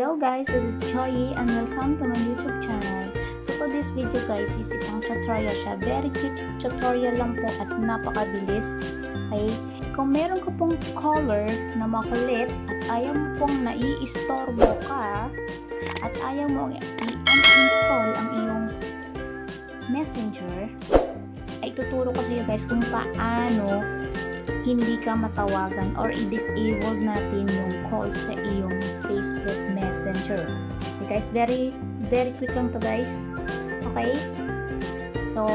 Hello guys, this is Joyie and welcome to my YouTube channel. So for this video guys is isang tutorial siya. Very quick tutorial lang po at napakabilis. Okay? Kung meron ka pong color na makulit at ayaw mo pong nai-istorbo ka at ayaw mo i-uninstall ang iyong messenger, ay tuturo ko sa iyo guys kung paano hindi ka matawagan or i-disable natin yung call sa iyong Facebook Messenger. Okay guys, very quick lang to guys. Okay? So,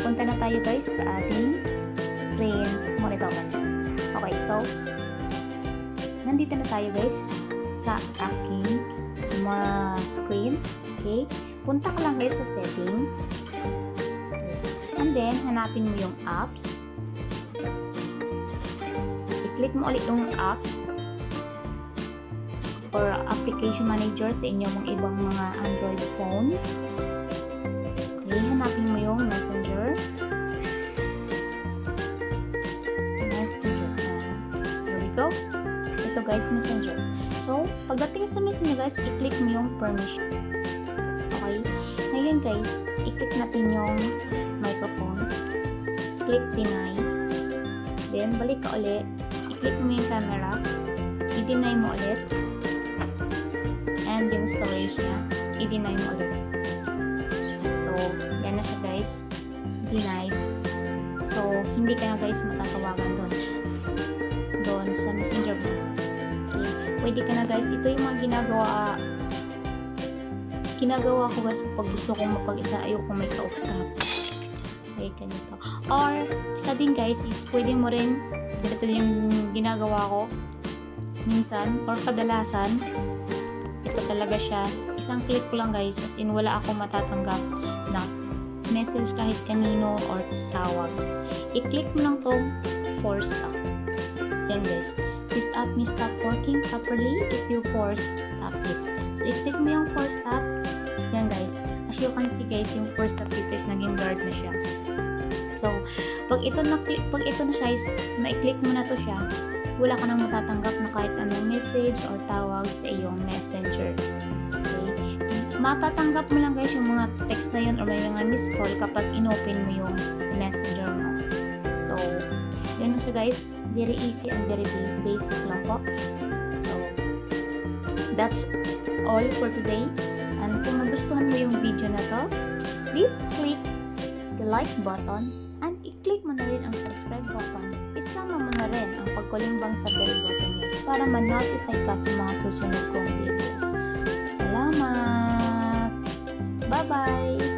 punta na tayo guys sa ating screen monitor. Okay, so nandito na tayo guys sa aking screen. Okay? Punta ka lang guys sa setting. And then, hanapin mo yung apps. I-click mo ulit yung apps or application manager sa inyong ibang mga Android phone. Okay, hanapin mo yung Messenger. Here we go. Ito guys, Messenger. So, pagdating sa Messenger guys, i-click mo yung permission. Okay, ngayon guys, i-click natin yung microphone. Click deny. Then, balik ka ulit. I-click mo yung camera. I-deny mo ulit. And yung storage niya, i-deny mo ulit. So, yan na siya guys. Denied. So, hindi ka na guys matatawagan doon sa messenger mo. Okay. Pwede ka na guys. Ito yung mga ginagawa ko guys pag gusto kong mapag-isa, ayoko may kausap. Okay, ganito. Or, isa din guys is pwede mo rin, ganito yung ginagawa ko minsan or kadalasan, ito talaga siya, isang click ko lang guys, as in wala ako matatanggap na message kahit kanino or tawag. I-click mo lang tong force stop. Yan guys, this app may stop working properly if you force stop it. So i-click mo yung force stop. Yan guys, as you can see guys, yung force stop dito is naging blurred na siya. So, pag ito na siya, na-i-click mo na to siya, wala ka nang matatanggap na kahit anong message or tawag sa iyong messenger. Okay? Matatanggap mo lang guys yung mga text na yun or may mga missed call kapag inopen mo yung messenger mo. So, yun na siya guys. Very easy and very basic lang po. So, that's all for today. And kung nagustuhan mo yung video na to, please click the like button and i-click mo na rin ang subscribe button. Isama mo na rin ang pagkulimbang sa bell button yes para ma-notify ka sa mga susunod kong videos. Salamat! Bye-bye!